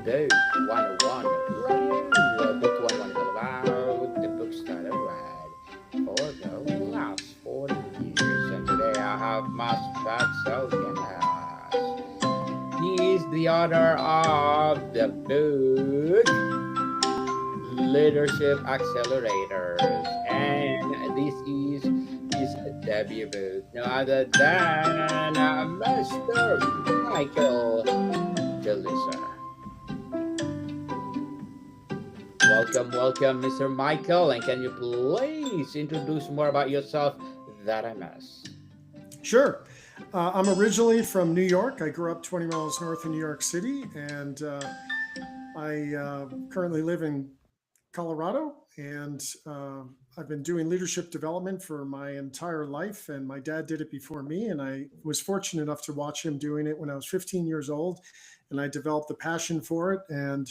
Book 101 review. Book 101 is all about the books that I read for the last 40 years. And today I have Mas Patsogianas. He is the author of the book Leadership Accelerators. And this is his debut book, no other than Mr. Michael Delisser. Welcome, Mr. Michael. And can you please introduce more about yourself that I must? Sure. I'm originally from New York. I grew up 20 miles north of New York City, and I currently live in Colorado. And I've been doing leadership development for my entire life. And my dad did it before me. And I was fortunate enough to watch him doing it when I was 15 years old. And I developed the passion for it and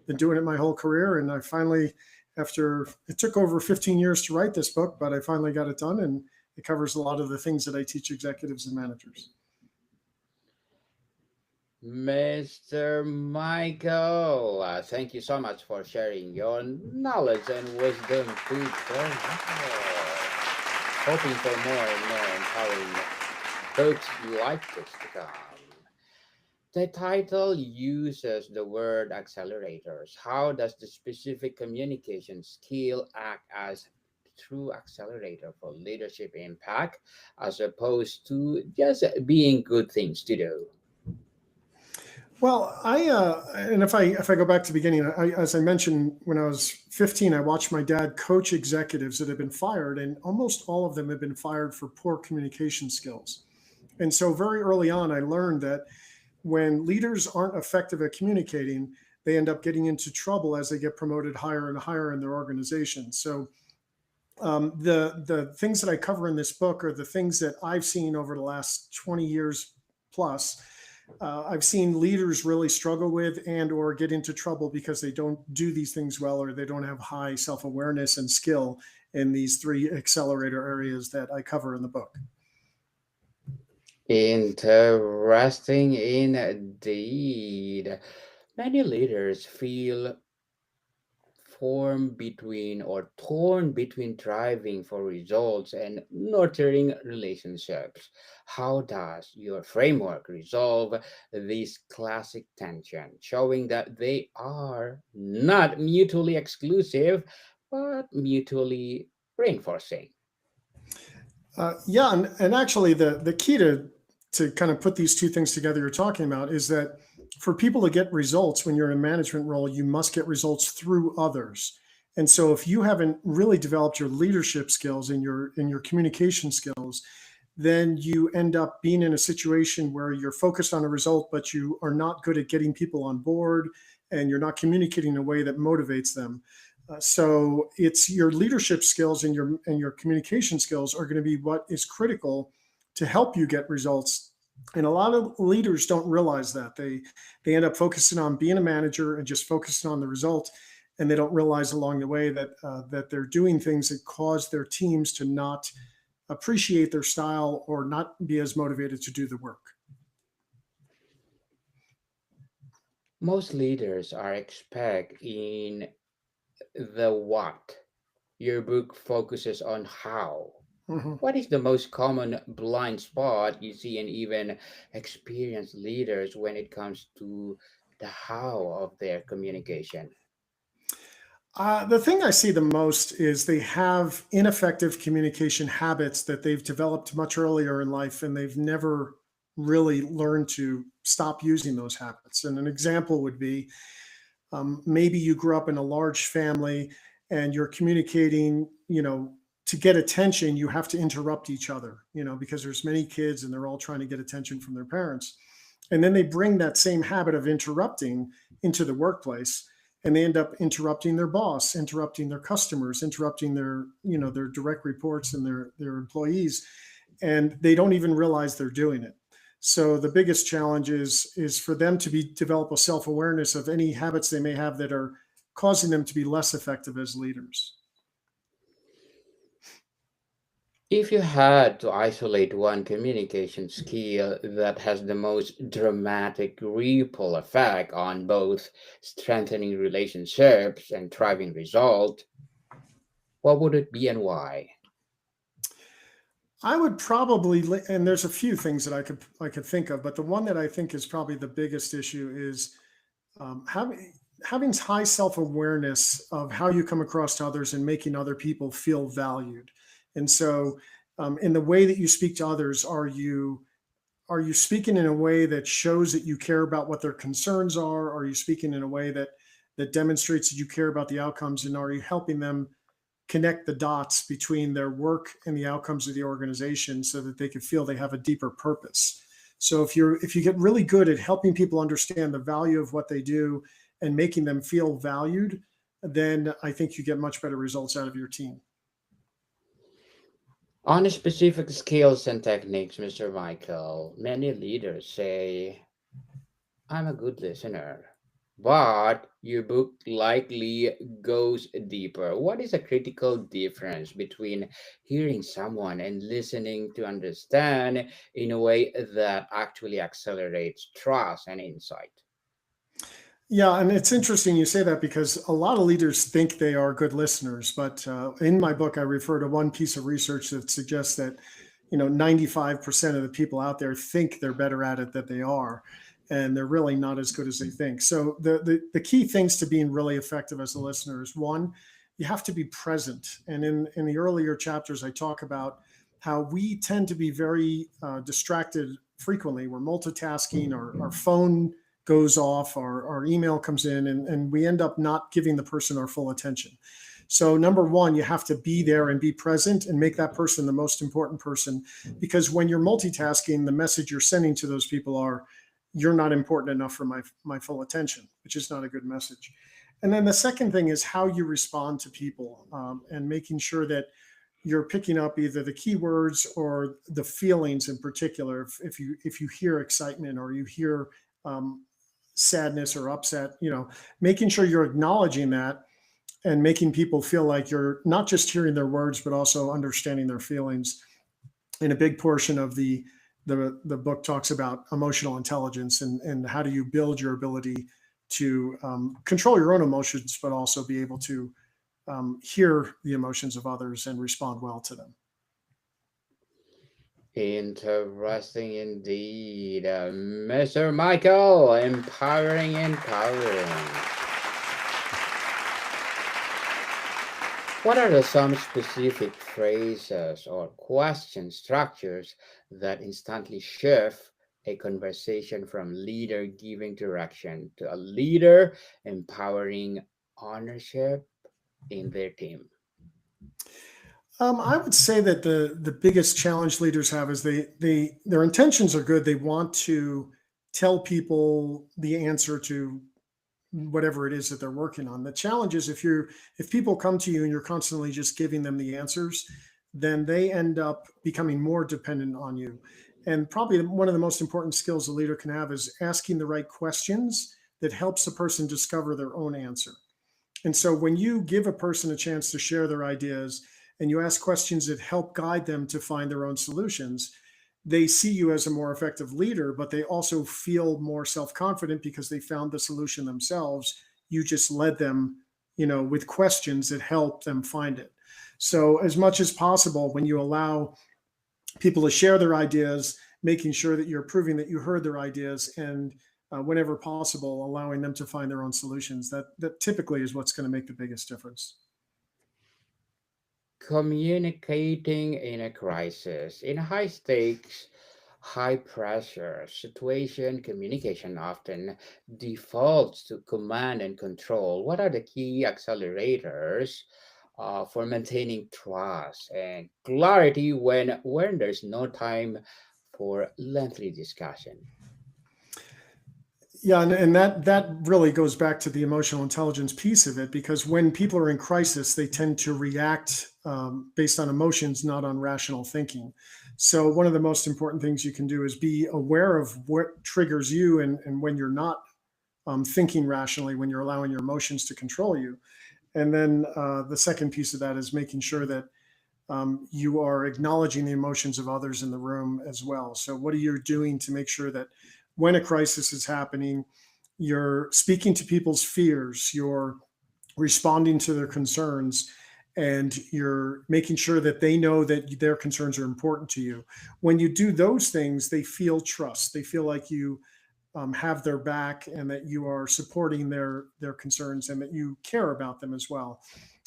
been doing it my whole career. And I finally, after it took over 15 years to write this book, but I finally got it done. And it covers a lot of the things that I teach executives and managers. Mr. Michael, thank you so much for sharing your knowledge and wisdom today. Hoping for more and more empowering books like this to come. The title uses the word accelerators. How does the specific communication skill act as true accelerator for leadership impact as opposed to just being good things to do? Well, and if I go back to the beginning, as I mentioned, when I was 15, I watched my dad coach executives that had been fired, and almost all of them had been fired for poor communication skills. And so very early on, I learned that when leaders aren't effective at communicating, they end up getting into trouble as they get promoted higher and higher in their organization. So the things that I cover in this book are the things that I've seen over the last 20 years plus. I've seen leaders really struggle with and or get into trouble because they don't do these things well, or they don't have high self-awareness and skill in these three accelerator areas that I cover in the book. Interesting indeed. Many leaders feel torn between driving for results and nurturing relationships. How does your framework resolve this classic tension, showing that they are not mutually exclusive but mutually reinforcing? Yeah, and actually, the key to kind of put these two things together you're talking about is that for people to get results when you're in a management role, you must get results through others. And so, if you haven't really developed your leadership skills and your communication skills, then you end up being in a situation where you're focused on a result, but you are not good at getting people on board, and you're not communicating in a way that motivates them. So it's your leadership skills and your communication skills are going to be what is critical to help you get results. And a lot of leaders don't realize that they end up focusing on being a manager and just focusing on the result, and they don't realize along the way that they're doing things that cause their teams to not appreciate their style or not be as motivated to do the work. Most leaders are expect in the what. Your book focuses on how. Mhm. What is the most common blind spot you see in even experienced leaders when it comes to the how of their communication? The thing I see the most is they have ineffective communication habits that they've developed much earlier in life, and they've never really learned to stop using those habits. And an example would be maybe you grew up in a large family and you're communicating, to get attention, you have to interrupt each other, because there's many kids and they're all trying to get attention from their parents. And then they bring that same habit of interrupting into the workplace, and they end up interrupting their boss, interrupting their customers, interrupting their direct reports and their employees, and they don't even realize they're doing it. So the biggest challenge is for them to be develop a self-awareness of any habits they may have that are causing them to be less effective as leaders. If you had to isolate one communication skill that has the most dramatic ripple effect on both strengthening relationships and driving result, what would it be and why? I would probably, and there's a few things that I could think of, but the one that I think is probably the biggest issue is having high self awareness of how you come across to others and making other people feel valued. And so, in the way that you speak to others, are you speaking in a way that shows that you care about what their concerns are? Are you speaking in a way that demonstrates that you care about the outcomes? And are you helping them connect the dots between their work and the outcomes of the organization so that they can feel they have a deeper purpose? So if you get really good at helping people understand the value of what they do and making them feel valued, then I think you get much better results out of your team. On specific skills and techniques, Mr. Michael, many leaders say, I'm a good listener. But your book likely goes deeper. What is a critical difference between hearing someone and listening to understand in a way that actually accelerates trust and insight? Yeah, and it's interesting you say that because a lot of leaders think they are good listeners, but in my book, I refer to one piece of research that suggests that 95% of the people out there think they're better at it than they are, and they're really not as good as they think. So the key things to being really effective as a listener is one, you have to be present. And in the earlier chapters, I talk about how we tend to be very distracted frequently. We're multitasking, our phone goes off, our email comes in, and we end up not giving the person our full attention. So, number one, you have to be there and be present and make that person the most important person. Because when you're multitasking, the message you're sending to those people are, you're not important enough for my full attention, which is not a good message. And then the second thing is how you respond to people, and making sure that you're picking up either the keywords or the feelings in particular. If you hear excitement or you hear um, sadness or upset, making sure you're acknowledging that and making people feel like you're not just hearing their words but also understanding their feelings. And a big portion of the book talks about emotional intelligence and how do you build your ability to control your own emotions but also be able to hear the emotions of others and respond well to them. Interesting indeed. Mr. Michael, empowering, empowering. What are some specific phrases or question structures that instantly shift a conversation from leader giving direction to a leader empowering ownership in their team? I would say that the biggest challenge leaders have is their intentions are good. They want to tell people the answer to whatever it is that they're working on. The challenge is if people come to you and you're constantly just giving them the answers, then they end up becoming more dependent on you. And probably one of the most important skills a leader can have is asking the right questions that helps the person discover their own answer. And so when you give a person a chance to share their ideas and you ask questions that help guide them to find their own solutions, they see you as a more effective leader, but they also feel more self confident because they found the solution themselves. You just led them, with questions that help them find it. So, as much as possible, when you allow people to share their ideas, making sure that you're proving that you heard their ideas and whenever possible, allowing them to find their own solutions. That typically is what's going to make the biggest difference. Communicating in a crisis, in a high stakes, high pressure situation, communication often defaults to command and control. What are the key accelerators for maintaining trust and clarity when there's no time for lengthy discussion? Yeah, and that really goes back to the emotional intelligence piece of it, because when people are in crisis, they tend to react based on emotions, not on rational thinking. So one of the most important things you can do is be aware of what triggers you and when you're not thinking rationally, when you're allowing your emotions to control you. And then the second piece of that is making sure that you are acknowledging the emotions of others in the room as well. So, what are you doing to make sure that when a crisis is happening, you're speaking to people's fears, you're responding to their concerns, and you're making sure that they know that their concerns are important to you. When you do those things, they feel trust. They feel like you have their back and that you are supporting their concerns and that you care about them as well.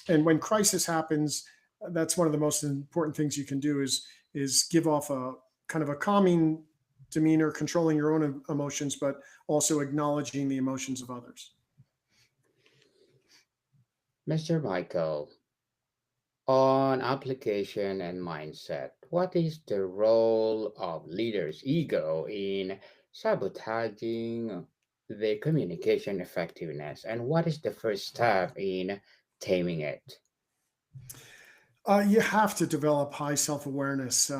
And when crisis happens, that's one of the most important things you can do is give off a kind of a calming demeanor, controlling your own emotions, but also acknowledging the emotions of others. Mr. Michael, on application and mindset, what is the role of leaders' ego in sabotaging the communication effectiveness? And what is the first step in taming it? You have to develop high self awareness.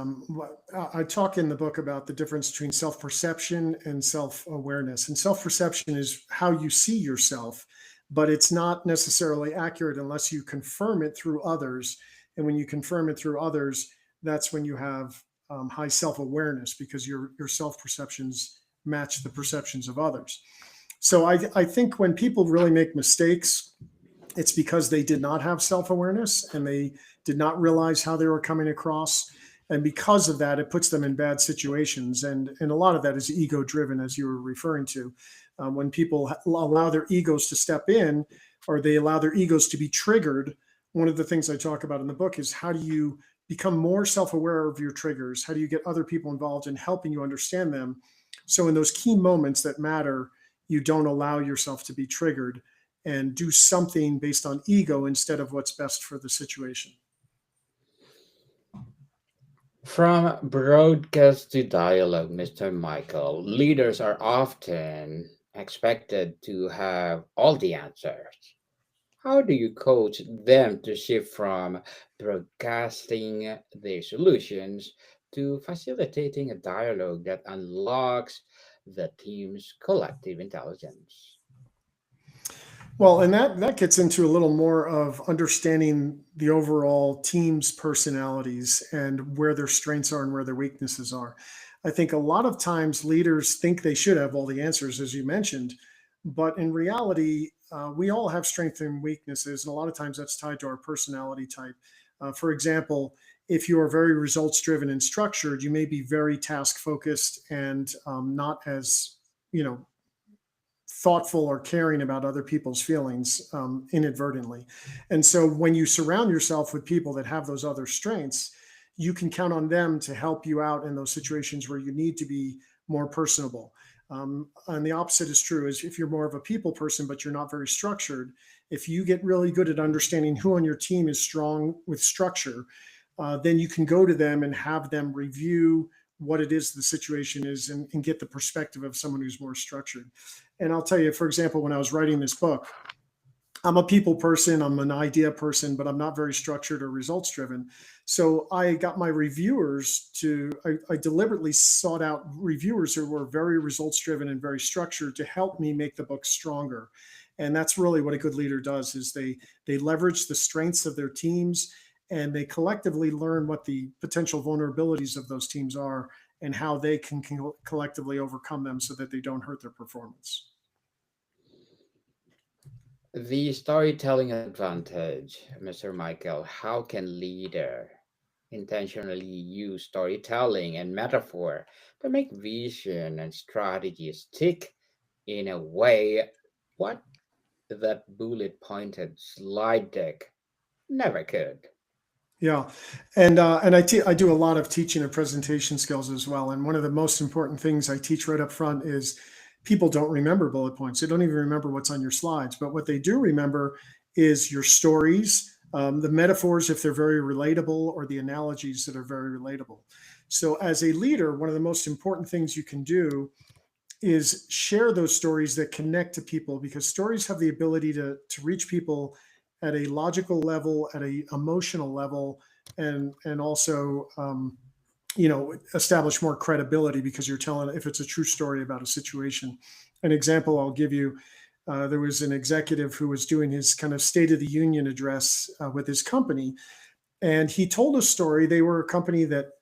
I talk in the book about the difference between self perception and self awareness. And self perception is how you see yourself, but it's not necessarily accurate unless you confirm it through others. And when you confirm it through others, that's when you have high self awareness because your self perceptions match the perceptions of others. So I think when people really make mistakes, it's because they did not have self awareness and they did not realize how they were coming across. And because of that, it puts them in bad situations. And a lot of that is ego driven, as you were referring to. When people allow their egos to step in or they allow their egos to be triggered, one of the things I talk about in the book is how do you become more self aware of your triggers? How do you get other people involved in helping you understand them? So, in those key moments that matter, you don't allow yourself to be triggered and do something based on ego instead of what's best for the situation. From broadcast to dialogue, Mr. Michael, leaders are often expected to have all the answers. How do you coach them to shift from broadcasting their solutions to facilitating a dialogue that unlocks the team's collective intelligence? Well, and that gets into a little more of understanding the overall team's personalities and where their strengths are and where their weaknesses are. I think a lot of times leaders think they should have all the answers, as you mentioned, but in reality, we all have strengths and weaknesses, and a lot of times that's tied to our personality type. For example, if you are very results driven and structured, you may be very task focused and not as you know thoughtful or caring about other people's feelings inadvertently. And so when you surround yourself with people that have those other strengths, you can count on them to help you out in those situations where you need to be more personable. And the opposite is true is if you're more of a people person, but you're not very structured, if you get really good at understanding who on your team is strong with structure, then you can go to them and have them review what it is the situation is and get the perspective of someone who's more structured. And I'll tell you, for example, when I was writing this book, I'm a people person, I'm an idea person, but I'm not very structured or results driven. So I got my reviewers I deliberately sought out reviewers who were very results driven and very structured to help me make the book stronger. And that's really what a good leader does is they leverage the strengths of their teams and they collectively learn what the potential vulnerabilities of those teams are and how they can collectively overcome them so that they don't hurt their performance. The storytelling advantage, Mr. Michael, how can leader intentionally use storytelling and metaphor to make vision and strategy stick in a way what that bullet pointed slide deck never could? Yeah, and I do a lot of teaching and presentation skills as well. And one of the most important things I teach right up front is people don't remember bullet points. They don't even remember what's on your slides. But what they do remember is your stories, the metaphors if they're very relatable, or the analogies that are very relatable. So as a leader, one of the most important things you can do is share those stories that connect to people because stories have the ability to reach people at a logical level, at a emotional level, and also establish more credibility because you're telling if it's a true story about a situation. An example I'll give you: there was an executive who was doing his kind of State of the Union address with his company, And he told a story. They were a company that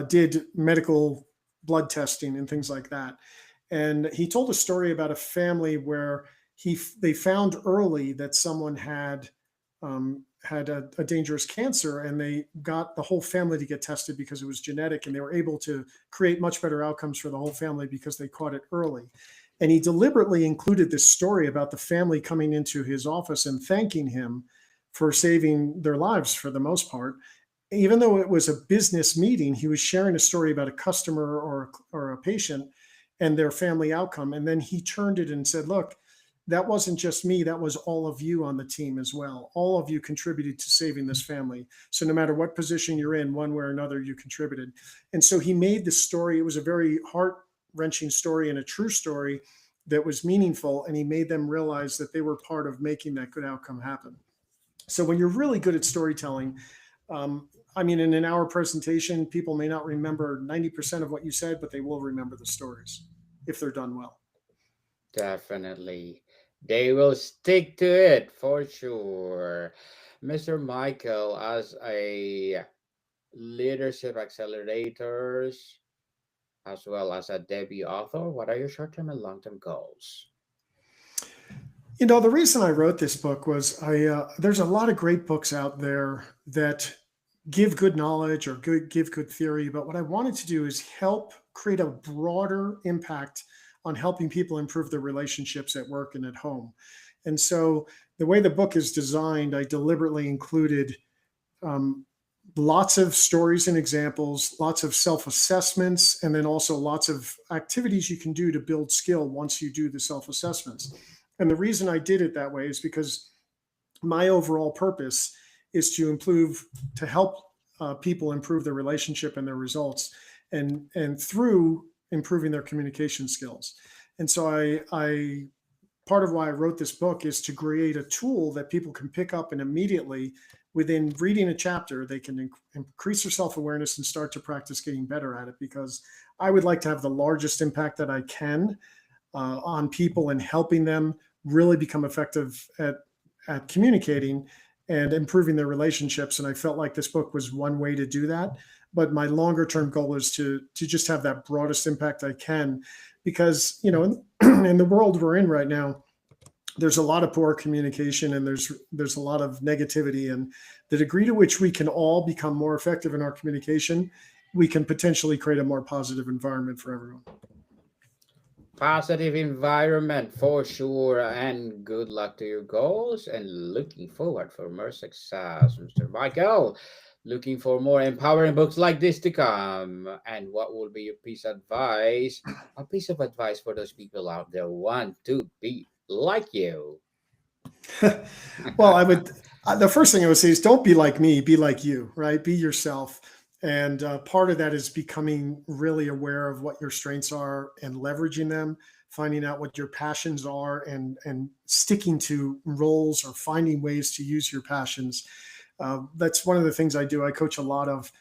did medical blood testing and things like that. And he told a story about a family where they found early that someone had a dangerous cancer, and they got the whole family to get tested because it was genetic, and they were able to create much better outcomes for the whole family because they caught it early. And he deliberately included this story about the family coming into his office and thanking him for saving their lives for the most part. Even though it was a business meeting, he was sharing a story about a customer or a patient and their family outcome. And then he turned it and said, look, that wasn't just me, that was all of you on the team as well. All of you contributed to saving this family. So no matter what position you're in, one way or another, you contributed. And so he made this story. It was a very heart-wrenching story and a true story that was meaningful. And he made them realize that they were part of making that good outcome happen. So when you're really good at storytelling, I mean, in an hour presentation, people may not remember 90% of what you said, but they will remember the stories if they're done well. Definitely. They will stick to it for sure. Mr. Michael, as a leadership accelerators, as well as a debut author, what are your short term and long term goals? The reason I wrote this book was there's a lot of great books out there that give good knowledge or give good theory, but what I wanted to do is help create a broader impact on helping people improve their relationships at work and at home. And so the way the book is designed, I deliberately included um, lots of stories and examples, lots of self-assessments, and then also lots of activities you can do to build skill once you do the self-assessments. And the reason I did it that way is because my overall purpose is to help people improve their relationship and their results, and through improving their communication skills. And so I part of why I wrote this book is to create a tool that people can pick up and immediately, within reading a chapter, they can increase their self-awareness and start to practice getting better at it. Because I would like to have the largest impact that I can on people and helping them really become effective at communicating and improving their relationships. And I felt like this book was one way to do that. But my longer term goal is to just have that broadest impact I can, because in the world we're in right now, there's a lot of poor communication, and there's a lot of negativity, and the degree to which we can all become more effective in our communication, we can potentially create a more positive environment for everyone. Positive environment for sure, and good luck to your goals, and looking forward for more success, Mr. Michael. Looking for more empowering books like this to come. And what will be your a piece of advice for those people out there who want to be like you? Well, the first thing I would say is don't be like me, be like you, right? Be yourself. And part of that is becoming really aware of what your strengths are and leveraging them, finding out what your passions are, and sticking to roles or finding ways to use your passions. That's one of the things I do. I coach a lot of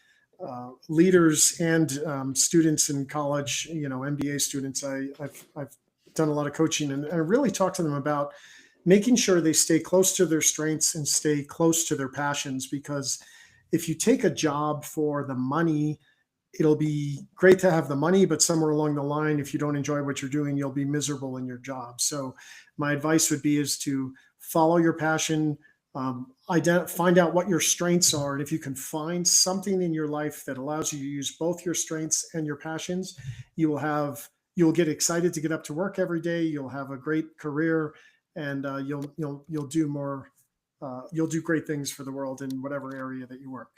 leaders and students in college, MBA students. I've done a lot of coaching, and I really talk to them about making sure they stay close to their strengths and stay close to their passions. Because if you take a job for the money, it'll be great to have the money, but somewhere along the line, if you don't enjoy what you're doing, you'll be miserable in your job. So my advice would be is to follow your passion, find out what your strengths are. And if you can find something in your life that allows you to use both your strengths and your passions, you'll get excited to get up to work every day. You'll have a great career, and you'll do more. You'll do great things for the world in whatever area that you work.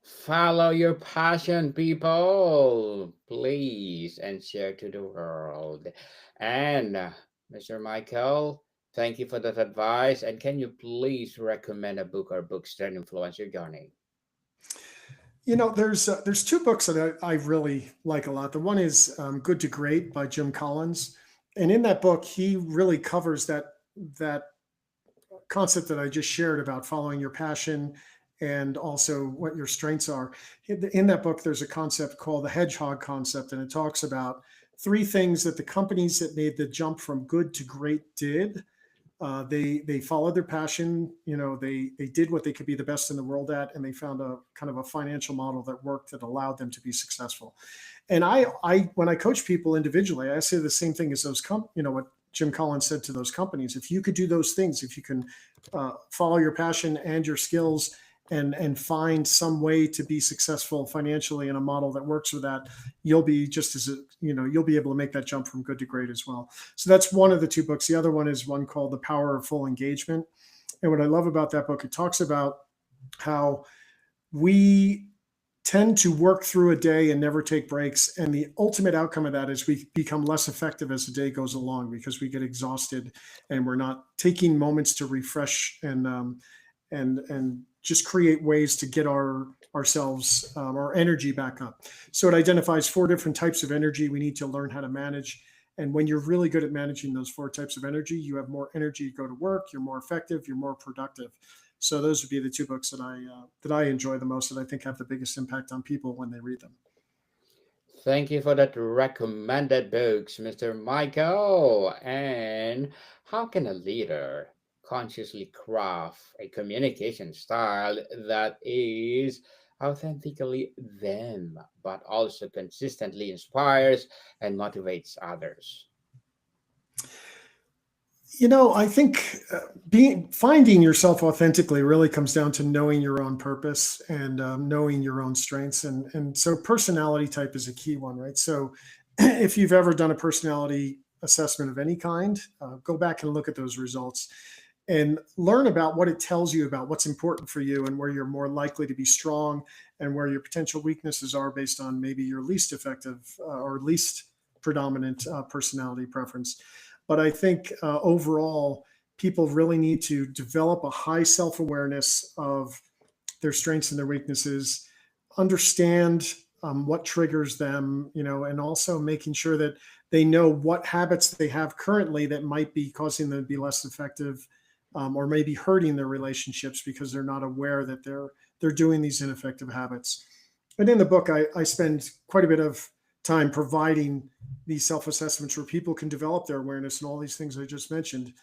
Follow your passion, people, please, and share to the world. And Mr. Michael, thank you for that advice. And can you please recommend a book or books that influence your journey? There's two books that I really like a lot. The one is Good to Great by Jim Collins, and in that book, he really covers that concept that I just shared about following your passion and also what your strengths are. In that book, there's a concept called the hedgehog concept, and it talks about three things that the companies that made the jump from good to great did. They followed their passion. They did what they could be the best in the world at, and they found a kind of a financial model that worked that allowed them to be successful. And I when I coach people individually, I say the same thing as what Jim Collins said to those companies. If you could do those things, if you can follow your passion and your skills, and find some way to be successful financially in a model that works with that, you'll be just as you'll be able to make that jump from good to great as well. So that's one of the two books. The other one is one called The Power of Full Engagement. And what I love about that book, it talks about how we tend to work through a day and never take breaks. And the ultimate outcome of that is we become less effective as the day goes along because we get exhausted and we're not taking moments to refresh and just create ways to get ourselves our energy back up. So it identifies 4 different types of energy we need to learn how to manage. And when you're really good at managing those 4 types of energy, you have more energy to go to work. You're more effective. You're more productive. So those would be the 2 books that I enjoy the most, that I think have the biggest impact on people when they read them. Thank you for that recommended books, Mr. Michael. And how can a leader consciously craft a communication style that is authentically them, but also consistently inspires and motivates others? I think being finding yourself authentically really comes down to knowing your own purpose and knowing your own strengths, and so personality type is a key one, right? So if you've ever done a personality assessment of any kind, go back and look at those results and learn about what it tells you about what's important for you and where you're more likely to be strong and where your potential weaknesses are based on maybe your least effective or least predominant personality preference. But I think overall, people really need to develop a high self awareness of their strengths and their weaknesses, understand what triggers them, and also making sure that they know what habits they have currently that might be causing them to be less effective, or maybe hurting their relationships because they're not aware that they're doing these ineffective habits. And in the book, I spend quite a bit of time providing these self-assessments where people can develop their awareness and all these things I just mentioned.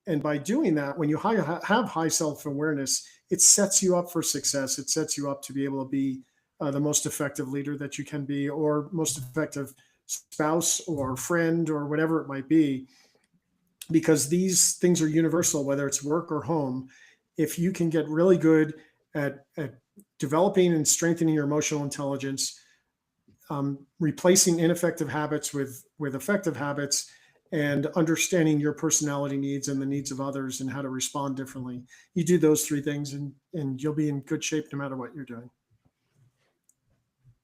And by doing that, when you have high self-awareness, it sets you up for success. It sets you up to be able to be the most effective leader that you can be, or most effective spouse or friend or whatever it might be, because these things are universal, whether it's work or home. If you can get really good at developing and strengthening your emotional intelligence, replacing ineffective habits with effective habits, and understanding your personality needs and the needs of others and how to respond differently. You do those 3 things and you'll be in good shape no matter what you're doing.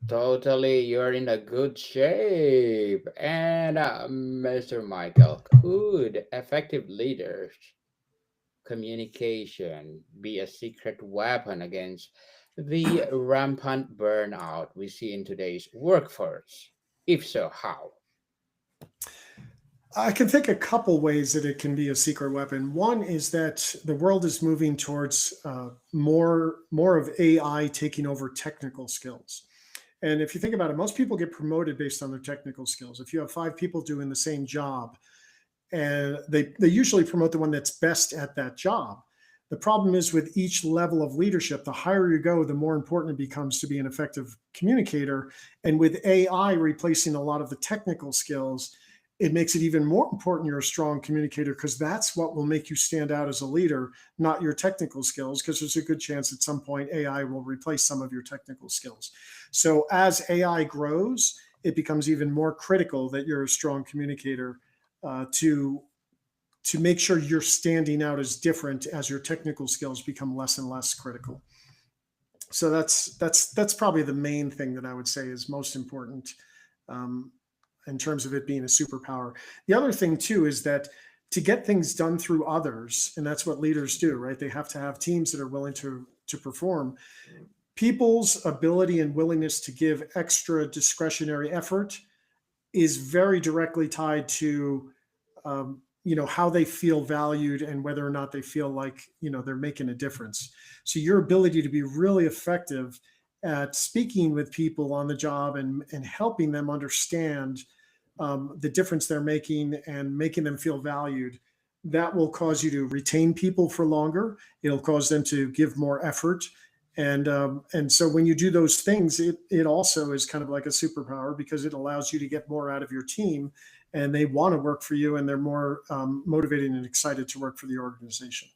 Totally, you're in a good shape. And Mr. Michael, could effective leaders communication be a secret weapon against the rampant burnout we see in today's workforce? If so, how? I can think a couple ways that it can be a secret weapon. One is that the world is moving towards more of AI taking over technical skills. And if you think about it, most people get promoted based on their technical skills. If you have 5 people doing the same job, and they usually promote the one that's best at that job. The problem is with each level of leadership, the higher you go, the more important it becomes to be an effective communicator. And with AI replacing a lot of the technical skills, it makes it even more important you're a strong communicator, because that's what will make you stand out as a leader, not your technical skills, because there's a good chance at some point AI will replace some of your technical skills. So as AI grows, it becomes even more critical that you're a strong communicator, to make sure you're standing out as different as your technical skills become less and less critical. So that's probably the main thing that I would say is most important, um, in terms of it being a superpower. The other thing too is that to get things done through others, and that's what leaders do, right? They have to have teams that are willing to perform. People's ability and willingness to give extra discretionary effort is very directly tied to how they feel valued and whether or not they feel like they're making a difference. So your ability to be really effective at speaking with people on the job and helping them understand the difference they're making and making them feel valued, that will cause you to retain people for longer. It'll cause them to give more effort. And so when you do those things, it also is kind of like a superpower because it allows you to get more out of your team, and they want to work for you, and they're more motivated and excited to work for the organization.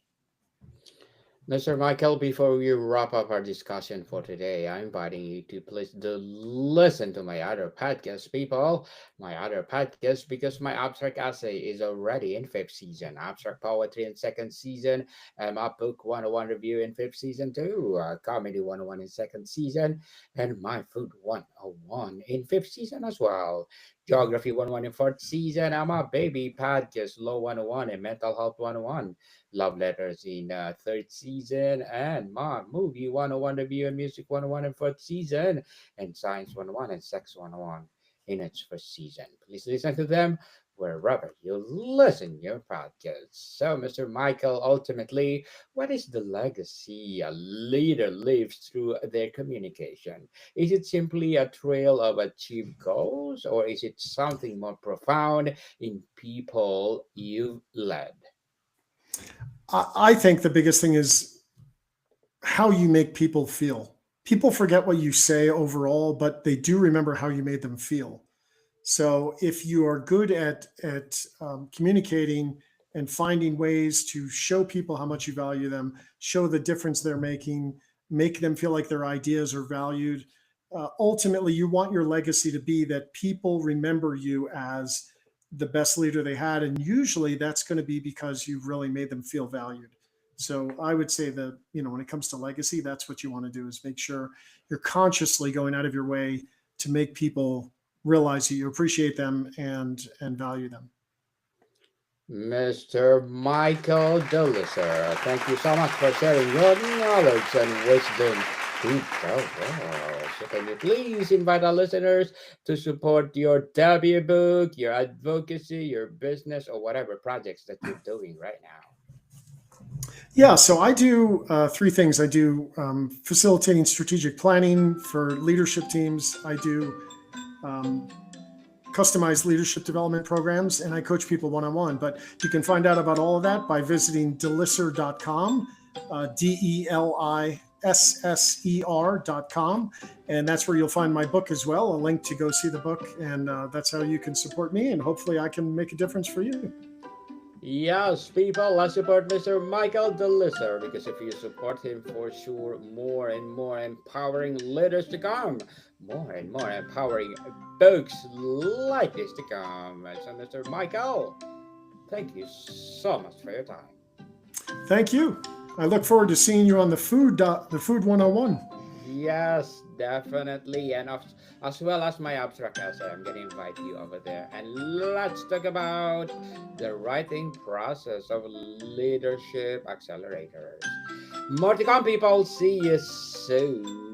Mr. Michael, before we wrap up our discussion for today, I'm inviting you to please listen to my other podcast, people. My other podcast, because my abstract essay is already in fifth season, abstract poetry in second season, my book 101 review in fifth season too, comedy 101 in second season, and my food 101 in fifth season as well. Geography 101 in fourth season, and my baby podcast, Law 101 and Mental Health 101. Love Letters in third season, and my movie 101 review and music 101 in fourth season, and science 101 and sex 101 in its first season. Please listen to them wherever you listen your podcast. So, Mr. Michael, ultimately, what is the legacy a leader leaves through their communication? Is it simply a trail of achieved goals, or is it something more profound in people you've led? I think the biggest thing is how you make people feel. People forget what you say overall, but they do remember how you made them feel. So if you are good at communicating and finding ways to show people how much you value them, show the difference they're making, make them feel like their ideas are valued. Ultimately, you want your legacy to be that people remember you as the best leader they had, and usually that's going to be because you've really made them feel valued. So I would say that when it comes to legacy, that's what you want to do is make sure you're consciously going out of your way to make people realize that you appreciate them and value them. Mr. Michael Delisser, thank you so much for sharing your knowledge and wisdom to the world. So can you please invite our listeners to support your debut book, your advocacy, your business, or whatever projects that you're doing right now? Yeah, so I do three things. I do facilitating strategic planning for leadership teams. I do um, customized leadership development programs, and I coach people one on one. But you can find out about all of that by visiting delisser.com, DELISSER.com. And that's where you'll find my book as well, a link to go see the book. And that's how you can support me. And hopefully, I can make a difference for you. Yes, people, let's support Mr. Michael Delisser because if you support him, for sure, more and more empowering leaders to come, more and more empowering books like this to come. And so, Mr. Michael, thank you so much for your time. Thank you. I look forward to seeing you on the Food 101. Yes, definitely. And as well as my abstract essay, I'm going to invite you over there. And let's talk about the writing process of leadership accelerators. More to come, people. See you soon.